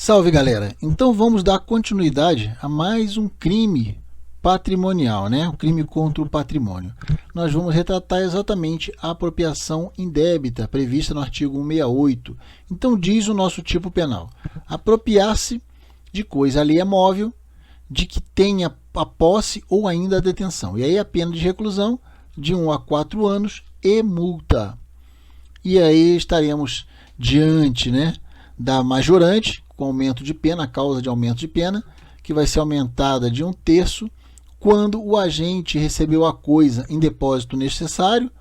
Salve, galera! Então vamos dar continuidade a mais um crime patrimonial, né? O crime contra o patrimônio. Nós vamos retratar exatamente a apropriação indébita prevista no artigo 168. Então diz o nosso tipo penal: apropriar-se de coisa alheia móvel de que tenha a posse ou ainda a detenção. E aí a pena de reclusão de 1 a 4 anos e multa. E aí estaremos diante, né, da majorante, com aumento de pena, a causa de aumento de pena, que vai ser aumentada de 1/3 quando o agente recebeu a coisa em depósito necessário,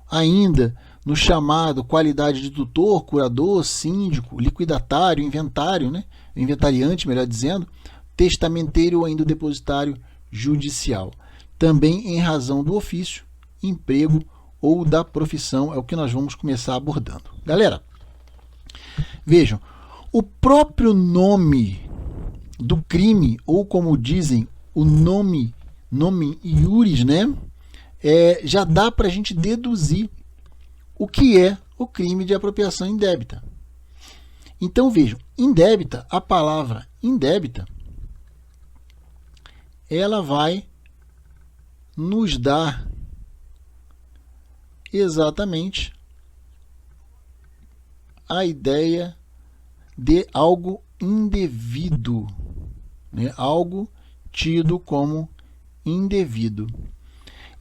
ainda no chamado qualidade de tutor, curador, síndico, liquidatário, inventário, né? Inventariante, melhor dizendo, testamenteiro ou ainda o depositário judicial. Também em razão do ofício, emprego ou da profissão, é o que nós vamos começar abordando. Galera, vejam, o próprio nome do crime, ou como dizem, o nome iuris, né? Já dá para a gente deduzir o que é o crime de apropriação indébita. Então vejam, indébita, a palavra indébita, ela vai nos dar exatamente a ideia de algo indevido, né? Algo tido como indevido.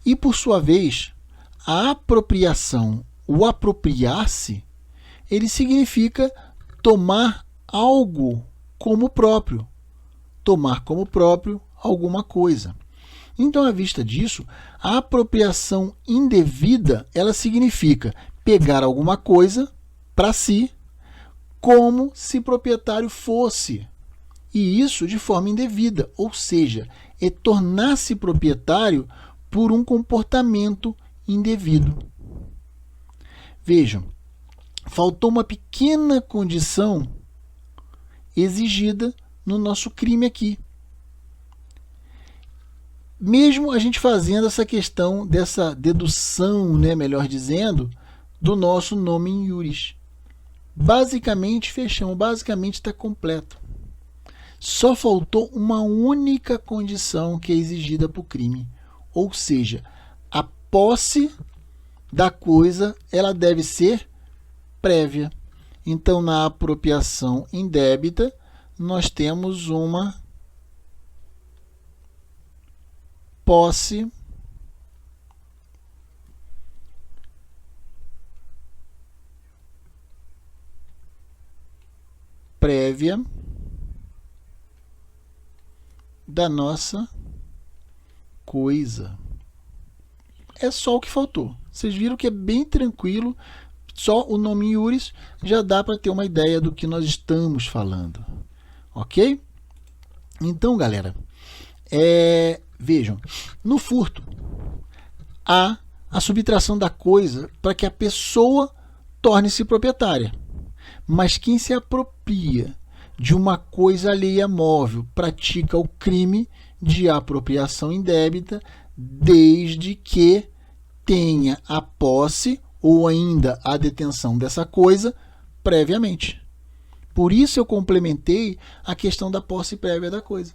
E, por sua vez, a apropriação, o apropriar-se, ele significa tomar algo como próprio, tomar como próprio alguma coisa. Então, à vista disso, a apropriação indevida, ela significa pegar alguma coisa para si, como se proprietário fosse, e isso de forma indevida, ou seja, é tornar-se proprietário por um comportamento indevido. Vejam, faltou uma pequena condição exigida no nosso crime aqui. Mesmo a gente fazendo essa questão dessa dedução, né, melhor dizendo, do nosso nome in iuris. Basicamente, fechamos, basicamente está completo. Só faltou uma única condição que é exigida para o crime, ou seja, a posse da coisa ela deve ser prévia. Então, na apropriação indébita, nós temos uma posse prévia da nossa coisa. É só o que faltou. Vocês viram que é bem tranquilo, só o nome iuris já dá para ter uma ideia do que nós estamos falando. Ok? Então, galera, vejam, no furto, há a subtração da coisa para que a pessoa torne-se proprietária. Mas quem se apropria de uma coisa alheia móvel pratica o crime de apropriação indébita, desde que tenha a posse ou ainda a detenção dessa coisa previamente. Por isso eu complementei a questão da posse prévia da coisa.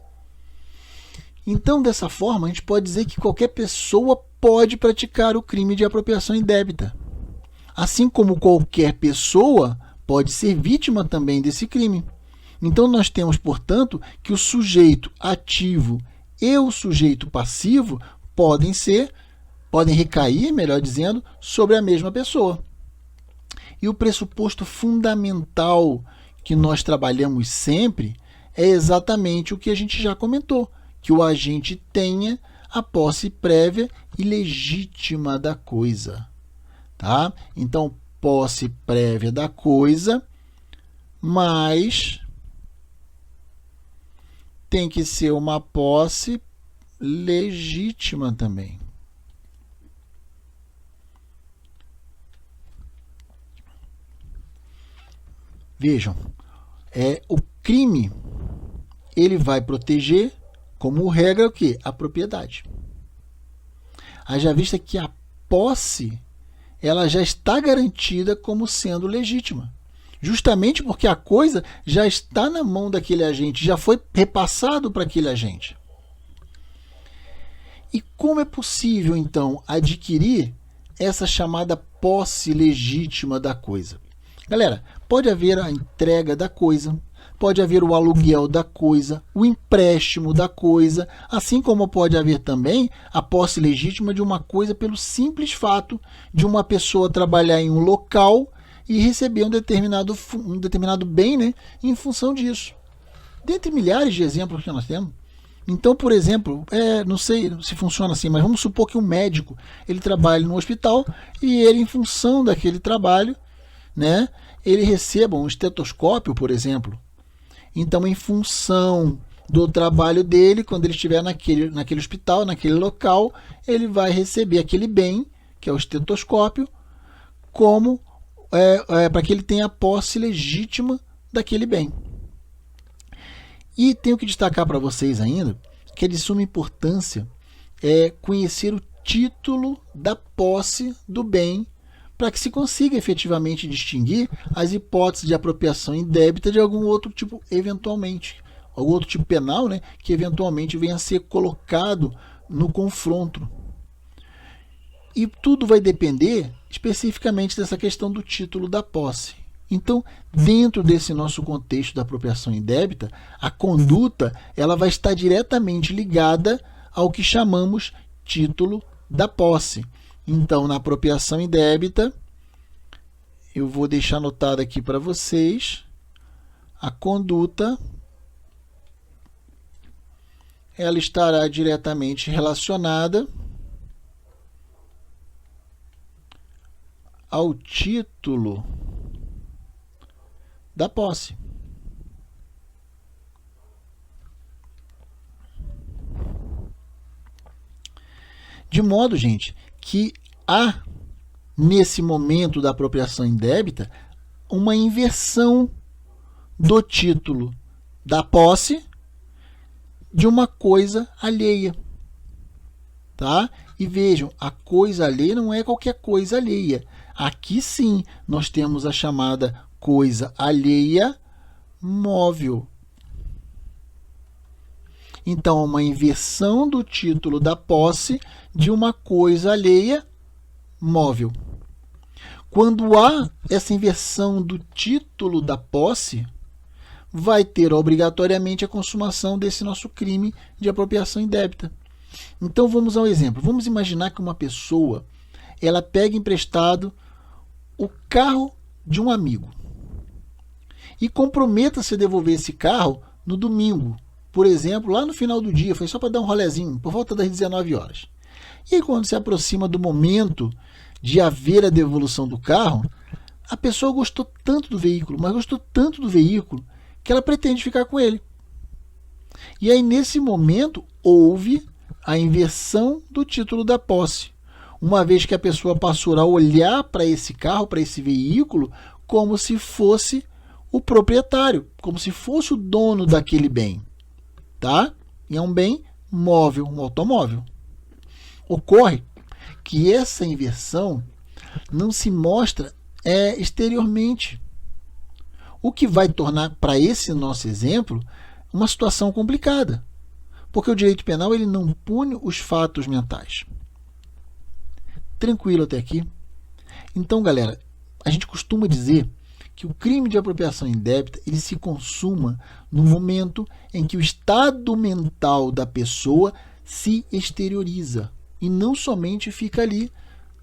Então, dessa forma, a gente pode dizer que qualquer pessoa pode praticar o crime de apropriação indébita. Assim como qualquer pessoa pode ser vítima também desse crime. Então, nós temos, portanto, que o sujeito ativo e o sujeito passivo podem recair, melhor dizendo, sobre a mesma pessoa. E o pressuposto fundamental que nós trabalhamos sempre é exatamente o que a gente já comentou, que o agente tenha a posse prévia e legítima da coisa. Tá? Então, posse prévia da coisa, mas tem que ser uma posse legítima também. Vejam, o crime ele vai proteger, como regra, o quê? A propriedade. Haja vista que a posse ela já está garantida como sendo legítima. Justamente porque a coisa já está na mão daquele agente, já foi repassado para aquele agente. E como é possível, então, adquirir essa chamada posse legítima da coisa? Galera, pode haver a entrega da coisa, pode haver o aluguel da coisa, o empréstimo da coisa, assim como pode haver também a posse legítima de uma coisa pelo simples fato de uma pessoa trabalhar em um local e receber um determinado bem, né, em função disso. Dentre milhares de exemplos que nós temos. Então, por exemplo, não sei se funciona assim, mas vamos supor que um médico ele trabalha no hospital e ele, em função daquele trabalho, né, ele receba um estetoscópio, por exemplo. Então, em função do trabalho dele, quando ele estiver naquele hospital, naquele local, ele vai receber aquele bem, que é o estetoscópio, como para que ele tenha a posse legítima daquele bem. E tenho que destacar para vocês ainda que é de suma importância conhecer o título da posse do bem para que se consiga efetivamente distinguir as hipóteses de apropriação indébita de algum outro tipo, eventualmente, algum outro tipo penal, né, que eventualmente venha a ser colocado no confronto. E tudo vai depender especificamente dessa questão do título da posse. Então, dentro desse nosso contexto da apropriação indébita, a conduta ela vai estar diretamente ligada ao que chamamos título da posse. Então, na apropriação indébita, eu vou deixar anotado aqui para vocês, a conduta ela estará diretamente relacionada ao título da posse. De modo, gente, que há, nesse momento da apropriação indébita, uma inversão do título da posse de uma coisa alheia. Tá? E vejam, a coisa alheia não é qualquer coisa alheia. Aqui sim, nós temos a chamada coisa alheia móvel. Então, uma inversão do título da posse de uma coisa alheia móvel. Quando há essa inversão do título da posse, vai ter obrigatoriamente a consumação desse nosso crime de apropriação indébita. Então, vamos ao exemplo. Vamos imaginar que uma pessoa ela pega emprestado o carro de um amigo e comprometa-se a devolver esse carro no domingo, por exemplo, lá no final do dia, foi só para dar um rolezinho, por volta das 19 horas. E aí, quando se aproxima do momento de haver a devolução do carro, a pessoa gostou tanto do veículo, mas gostou tanto do veículo, que ela pretende ficar com ele. E aí, nesse momento, houve a inversão do título da posse, uma vez que a pessoa passou a olhar para esse carro, para esse veículo, como se fosse o proprietário, como se fosse o dono daquele bem. Tá? E é um bem móvel, um automóvel. Ocorre que essa inversão não se mostra exteriormente, o que vai tornar, para esse nosso exemplo, uma situação complicada, porque o direito penal ele não pune os fatos mentais. Tranquilo até aqui? Então, galera, a gente costuma dizer que o crime de apropriação indébita ele se consuma no momento em que o estado mental da pessoa se exterioriza e não somente fica ali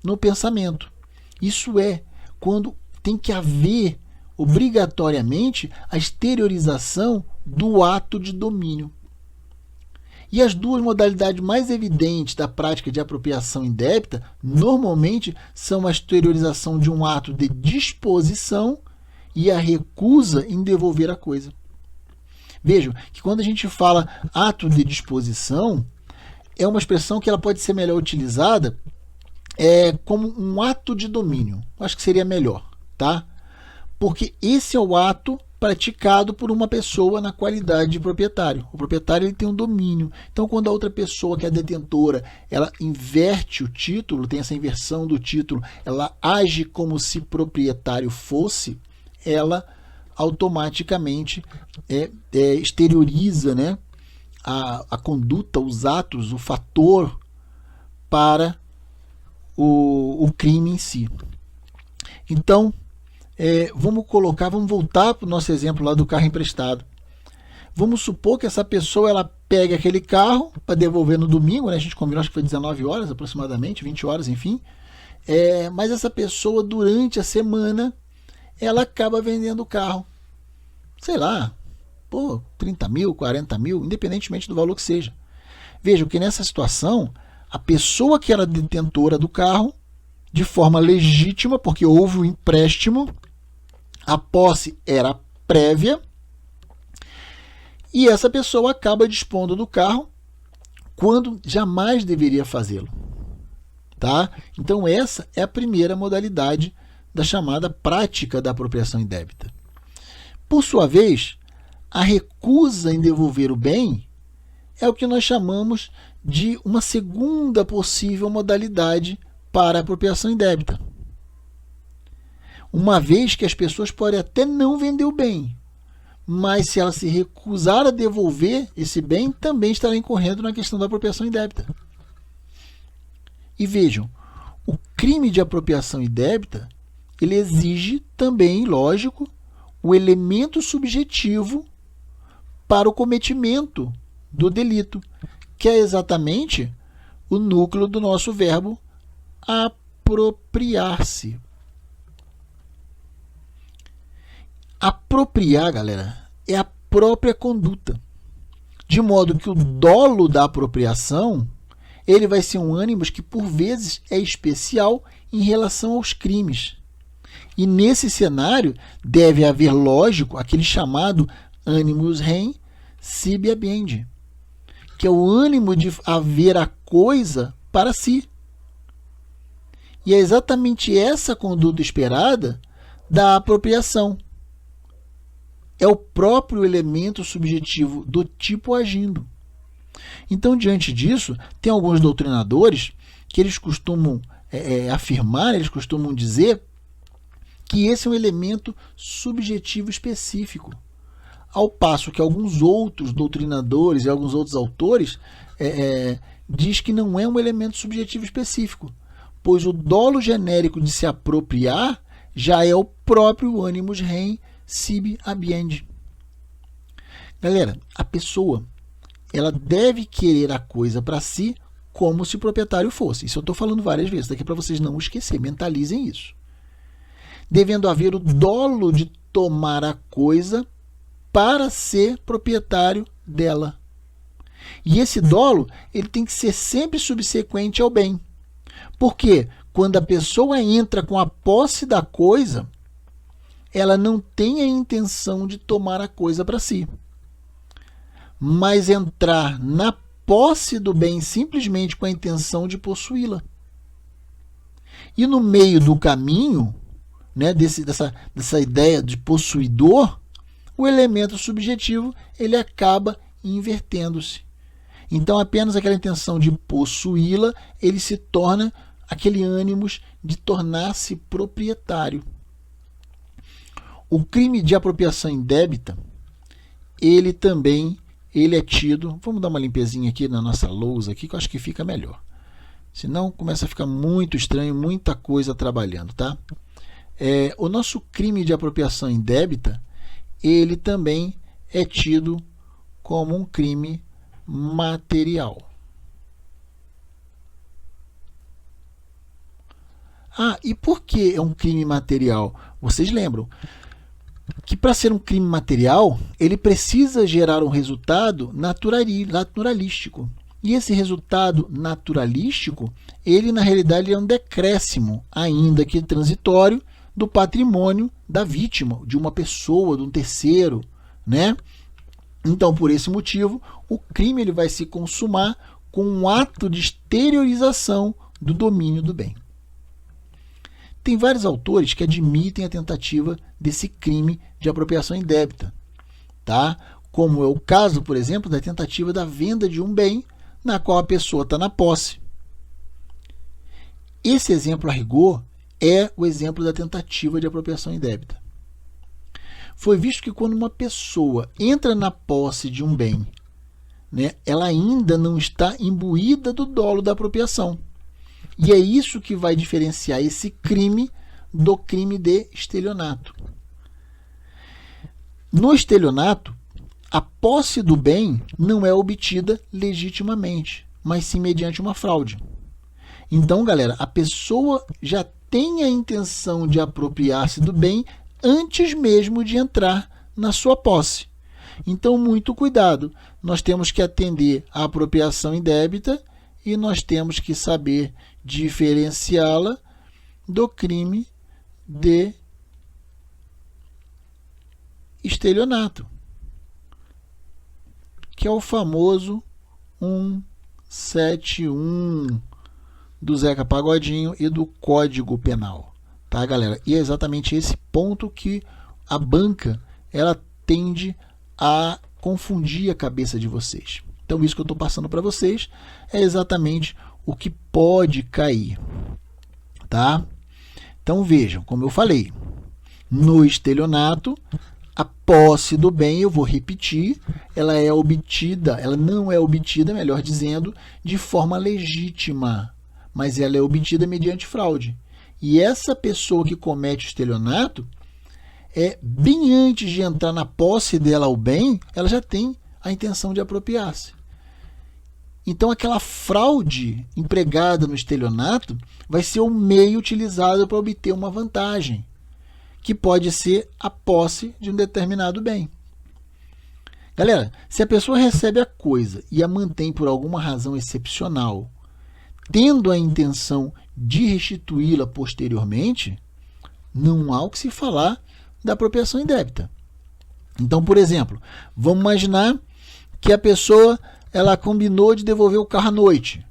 no pensamento. Isso é, quando tem que haver obrigatoriamente a exteriorização do ato de domínio. E as duas modalidades mais evidentes da prática de apropriação indébita normalmente são a exteriorização de um ato de disposição e a recusa em devolver a coisa. Vejam que quando a gente fala ato de disposição, é uma expressão que ela pode ser melhor utilizada como um ato de domínio. Acho que seria melhor, tá? Porque esse é o ato praticado por uma pessoa na qualidade de proprietário. O proprietário ele tem um domínio. Então, quando a outra pessoa, que é a detentora, ela inverte o título, tem essa inversão do título, ela age como se proprietário fosse, ela automaticamente exterioriza, né, a conduta, os atos, o fator para o crime em si. Então, vamos voltar para o nosso exemplo lá do carro emprestado. Vamos supor que essa pessoa ela pega aquele carro para devolver no domingo, né? A gente combinou, acho que foi 19 horas aproximadamente, 20 horas, enfim. Mas essa pessoa, durante a semana, ela acaba vendendo o carro. Sei lá, 30 mil, 40 mil, independentemente do valor que seja. Vejam que nessa situação, a pessoa que era detentora do carro, de forma legítima, porque houve um empréstimo, a posse era prévia, e essa pessoa acaba dispondo do carro quando jamais deveria fazê-lo. Tá? Então essa é a primeira modalidade da chamada prática da apropriação indébita. Por sua vez, a recusa em devolver o bem é o que nós chamamos de uma segunda possível modalidade para a apropriação indébita. Uma vez que as pessoas podem até não vender o bem, mas se ela se recusar a devolver esse bem, também estará incorrendo na questão da apropriação indébita. E vejam, o crime de apropriação indébita, ele exige também, lógico, o elemento subjetivo para o cometimento do delito, que é exatamente o núcleo do nosso verbo apropriar-se. Apropriar, galera, é a própria conduta, de modo que o dolo da apropriação ele vai ser um ânimos que, por vezes, é especial em relação aos crimes. E nesse cenário deve haver, lógico, aquele chamado animus rem sibi habiendi, que é o ânimo de haver a coisa para si. E é exatamente essa conduta esperada da apropriação. É o próprio elemento subjetivo do tipo agindo. Então, diante disso, tem alguns doutrinadores que eles costumam afirmar, eles costumam dizer que esse é um elemento subjetivo específico, ao passo que alguns outros doutrinadores e alguns outros autores diz que não é um elemento subjetivo específico, pois o dolo genérico de se apropriar já é o próprio animus rem sibi habiendi. Galera, a pessoa ela deve querer a coisa para si como se o proprietário fosse. Isso eu estou falando várias vezes, daqui para vocês não esquecer, mentalizem isso. Devendo haver o dolo de tomar a coisa para ser proprietário dela. E esse dolo ele tem que ser sempre subsequente ao bem. Porque quando a pessoa entra com a posse da coisa, ela não tem a intenção de tomar a coisa para si, mas entrar na posse do bem simplesmente com a intenção de possuí-la. E no meio do caminho, né, dessa ideia de possuidor, o elemento subjetivo ele acaba invertendo-se. Então, apenas aquela intenção de possuí-la, ele se torna aquele ânimos de tornar-se proprietário. O crime de apropriação indébita, ele também é tido... Vamos dar uma limpezinha aqui na nossa lousa, aqui, que eu acho que fica melhor. Senão começa a ficar muito estranho, muita coisa trabalhando, tá? O nosso crime de apropriação indébita, ele também é tido como um crime material. E por que é um crime material? Vocês lembram que para ser um crime material, ele precisa gerar um resultado naturalístico. E esse resultado naturalístico, ele na realidade é um decréscimo, ainda que transitório, do patrimônio da vítima, de uma pessoa, de um terceiro, né? Então, por esse motivo, o crime ele vai se consumar com um ato de exteriorização do domínio do bem. Tem vários autores que admitem a tentativa desse crime de apropriação indébita, tá? Como é o caso, por exemplo, da tentativa da venda de um bem na qual a pessoa está na posse. Esse exemplo a rigor é o exemplo da tentativa de apropriação indébita. foi visto que quando uma pessoa entra na posse de um bem, né, ela ainda não está imbuída do dolo da apropriação. E é isso que vai diferenciar esse crime do crime de estelionato. No estelionato, a posse do bem não é obtida legitimamente, mas sim mediante uma fraude. Então, galera, a pessoa já tem a intenção de apropriar-se do bem antes mesmo de entrar na sua posse. Então, muito cuidado. Nós temos que atender à apropriação indébita e nós temos que saber diferenciá-la do crime de estelionato, que é o famoso 171 do Zeca Pagodinho e do Código Penal, tá, galera? E é exatamente esse ponto que a banca ela tende a confundir a cabeça de vocês. Então, isso que eu estou passando para vocês é exatamente o que pode cair, tá? Então, vejam, como eu falei, no estelionato, a posse do bem, eu vou repetir, ela não é obtida, melhor dizendo, de forma legítima, mas ela é obtida mediante fraude. E essa pessoa que comete o estelionato, bem antes de entrar na posse dela o bem, ela já tem a intenção de apropriar-se. Então, aquela fraude empregada no estelionato vai ser o meio utilizado para obter uma vantagem, que pode ser a posse de um determinado bem. Galera, se a pessoa recebe a coisa e a mantém por alguma razão excepcional, tendo a intenção de restituí-la posteriormente, não há o que se falar da apropriação indébita. Então, por exemplo, vamos imaginar que a pessoa ela combinou de devolver o carro à noite,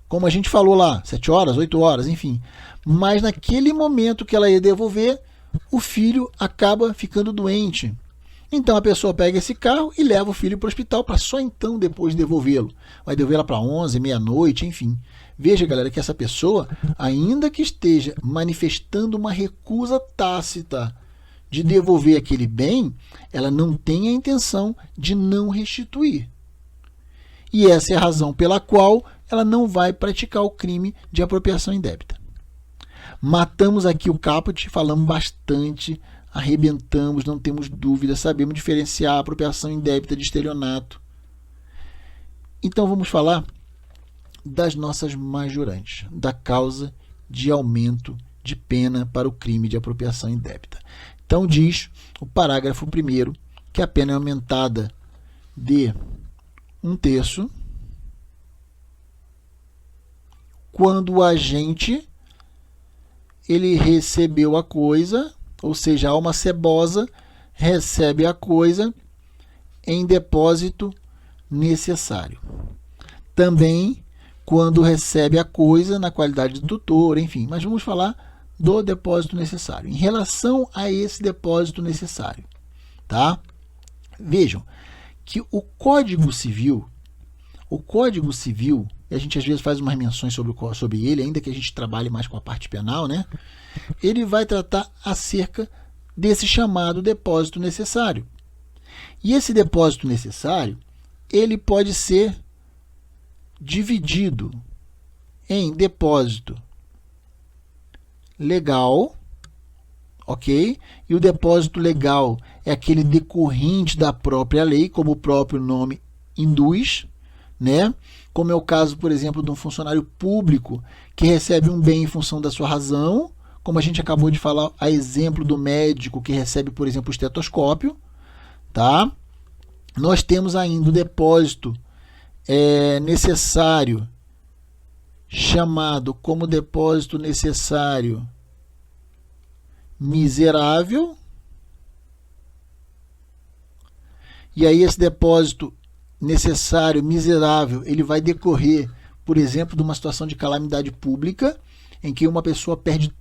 como a gente falou lá, 7 horas, 8 horas, enfim. Mas naquele momento que ela ia devolver, o filho acaba ficando doente. Então a pessoa pega esse carro e leva o filho para o hospital para só então depois devolvê-lo. Vai devolvê-la para 11, meia-noite, enfim. Veja, galera, que essa pessoa, ainda que esteja manifestando uma recusa tácita de devolver aquele bem, ela não tem a intenção de não restituir. E essa é a razão pela qual ela não vai praticar o crime de apropriação indébita. Matamos aqui o caput, falamos bastante, arrebentamos, não temos dúvida, sabemos diferenciar a apropriação indébita de estelionato. Então vamos falar das nossas majorantes, da causa de aumento de pena para o crime de apropriação indébita. Então diz o parágrafo 1º que a pena é aumentada de 1/3 quando o agente ele recebeu a coisa, ou seja, a alma cebosa recebe a coisa em depósito necessário. Também quando recebe a coisa na qualidade de tutor, enfim, mas vamos falar do depósito necessário. Em relação a esse depósito necessário, tá? Vejam que o Código Civil, e a gente às vezes faz umas menções sobre ele, ainda que a gente trabalhe mais com a parte penal, né? Ele vai tratar acerca desse chamado depósito necessário. E esse depósito necessário, ele pode ser dividido em depósito legal, ok? E o depósito legal é aquele decorrente da própria lei, como o próprio nome induz, né? Como é o caso, por exemplo, de um funcionário público que recebe um bem em função da sua razão, como a gente acabou de falar, a exemplo do médico que recebe, por exemplo, o estetoscópio, tá? Nós temos ainda o depósito necessário, chamado como depósito necessário miserável. E aí esse depósito necessário miserável, ele vai decorrer, por exemplo, de uma situação de calamidade pública, em que uma pessoa perde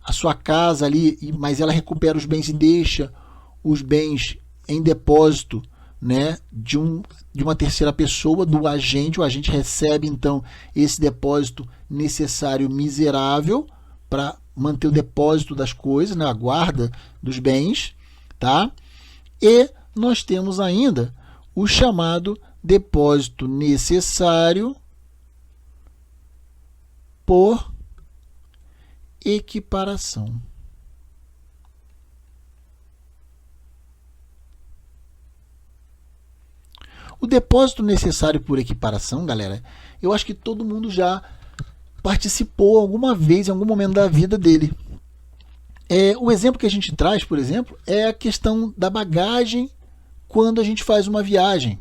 a sua casa ali, mas ela recupera os bens e deixa os bens em depósito, né, de uma terceira pessoa, do agente. O agente recebe, então, esse depósito necessário miserável para manter o depósito das coisas, né, a guarda dos bens, tá? E nós temos ainda o chamado depósito necessário por equiparação. O depósito necessário por equiparação, galera, eu acho que todo mundo já participou alguma vez, em algum momento da vida dele. O exemplo que a gente traz, por exemplo, é a questão da bagagem quando a gente faz uma viagem.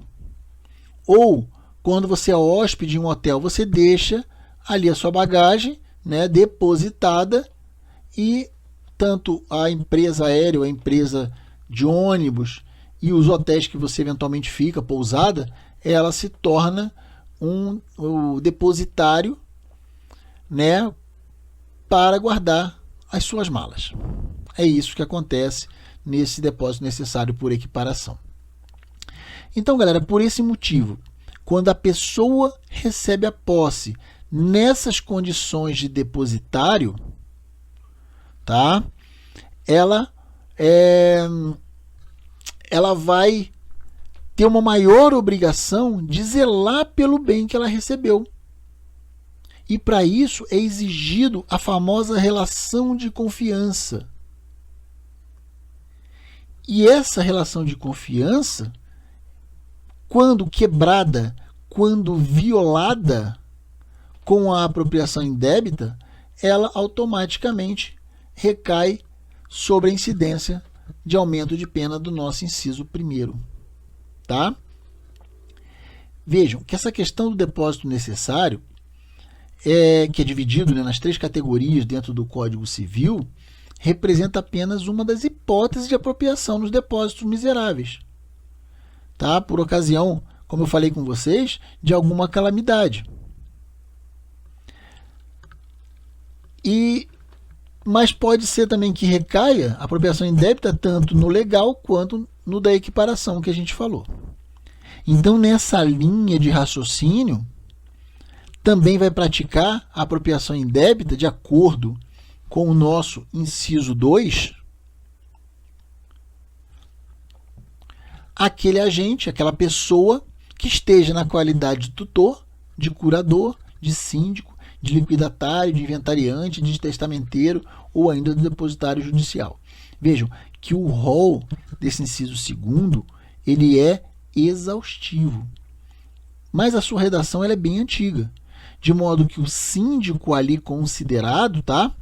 Ou quando você é hóspede em um hotel, você deixa ali a sua bagagem, né, depositada, e tanto a empresa aérea, a empresa de ônibus e os hotéis que você eventualmente fica, pousada, ela se torna o depositário, né, para guardar as suas malas. É isso que acontece nesse depósito necessário por equiparação. Então, galera, por esse motivo, quando a pessoa recebe a posse nessas condições de depositário, tá? Ela vai ter uma maior obrigação de zelar pelo bem que ela recebeu. E para isso é exigido a famosa relação de confiança. E essa relação de confiança, quando quebrada, quando violada com a apropriação indébita, ela automaticamente recai sobre a incidência de aumento de pena do nosso inciso 1º. Tá? Vejam que essa questão do depósito necessário, que é dividido, né, nas 3 categorias dentro do Código Civil, representa apenas uma das hipóteses de apropriação nos depósitos miseráveis. Tá? Por ocasião, como eu falei com vocês, de alguma calamidade. Mas pode ser também que recaia a apropriação indébita tanto no legal quanto no da equiparação que a gente falou. Então, nessa linha de raciocínio, também vai praticar a apropriação indébita de acordo com o nosso inciso 2, aquele agente, aquela pessoa que esteja na qualidade de tutor, de curador, de síndico, de liquidatário, de inventariante, de testamenteiro ou ainda do depositário judicial. Vejam que o rol desse inciso 2º, ele é exaustivo, mas a sua redação ela é bem antiga, de modo que o síndico ali considerado, tá?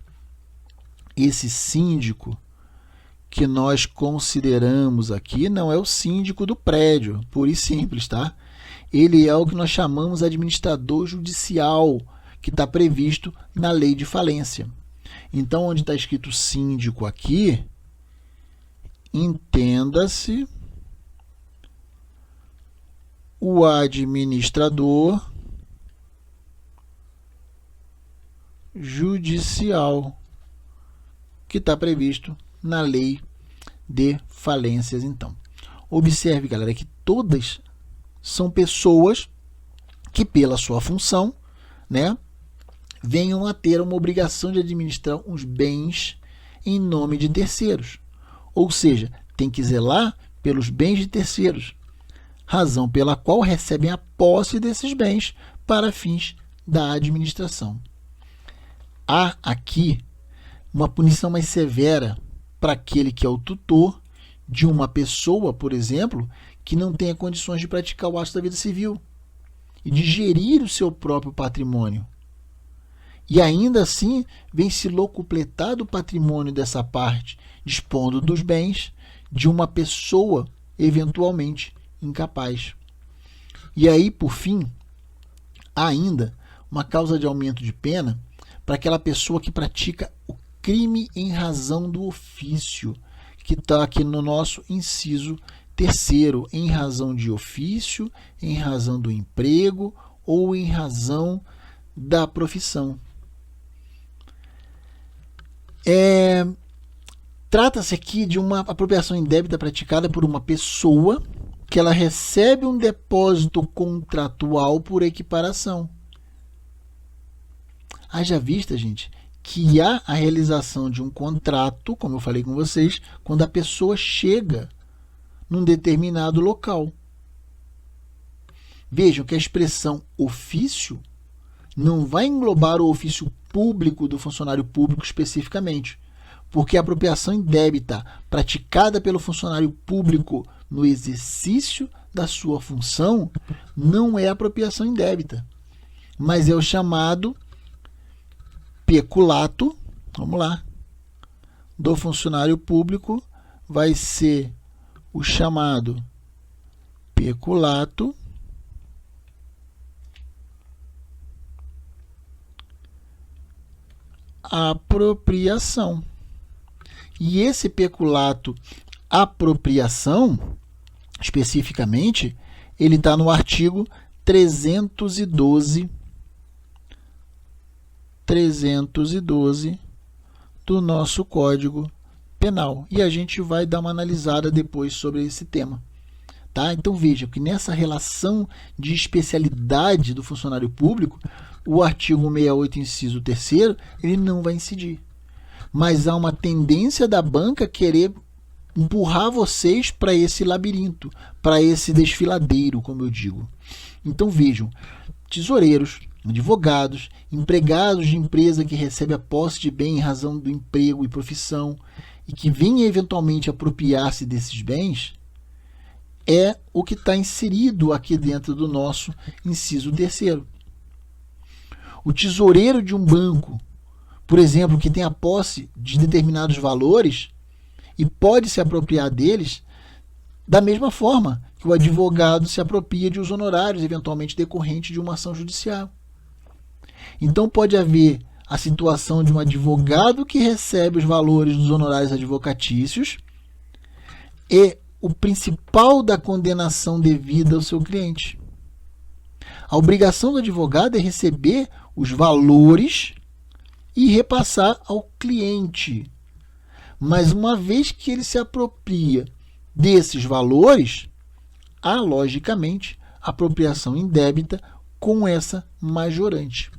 Esse síndico que nós consideramos aqui não é o síndico do prédio, puro e simples, tá? Ele é o que nós chamamos administrador judicial, que está previsto na lei de falência. Então, onde está escrito síndico aqui, entenda-se o administrador judicial, que está previsto na lei de falências. Então, observe, galera, que todas são pessoas que, pela sua função, né, venham a ter uma obrigação de administrar os bens em nome de terceiros. Ou seja, tem que zelar pelos bens de terceiros, razão pela qual recebem a posse desses bens para fins da administração. Há aqui uma punição mais severa para aquele que é o tutor de uma pessoa, por exemplo, que não tenha condições de praticar o ato da vida civil e de gerir o seu próprio patrimônio. E ainda assim, vem se locupletar do patrimônio dessa parte, dispondo dos bens de uma pessoa eventualmente incapaz. E aí, por fim, há ainda uma causa de aumento de pena para aquela pessoa que pratica o crime em razão do ofício, que está aqui no nosso inciso 3º, em razão de ofício, em razão do emprego ou em razão da profissão. Trata-se aqui de uma apropriação indébita praticada por uma pessoa que ela recebe um depósito contratual por equiparação. Haja vista, gente, que há a realização de um contrato, como eu falei com vocês, quando a pessoa chega num determinado local. Vejam que a expressão ofício não vai englobar o ofício público do funcionário público especificamente, porque a apropriação indébita praticada pelo funcionário público no exercício da sua função não é apropriação indébita, mas é o chamado peculato, vamos lá, do funcionário público, vai ser o chamado peculato apropriação. E esse peculato apropriação, especificamente, ele está no artigo 312 do nosso Código Penal. E a gente vai dar uma analisada depois sobre esse tema. Tá? Então veja que nessa relação de especialidade do funcionário público, o artigo 168, inciso 3º, ele não vai incidir. Mas há uma tendência da banca querer empurrar vocês para esse labirinto, para esse desfiladeiro, como eu digo. Então vejam, tesoureiros, advogados, empregados de empresa que recebe a posse de bem em razão do emprego e profissão e que venha eventualmente apropriar-se desses bens, é o que está inserido aqui dentro do nosso inciso 3º. O tesoureiro de um banco, por exemplo, que tem a posse de determinados valores e pode se apropriar deles, da mesma forma que o advogado se apropria de os honorários eventualmente decorrentes de uma ação judicial. Então pode haver a situação de um advogado que recebe os valores dos honorários advocatícios e o principal da condenação devida ao seu cliente. A obrigação do advogado é receber os valores e repassar ao cliente. Mas uma vez que ele se apropria desses valores, há, logicamente, apropriação indébita com essa majorante.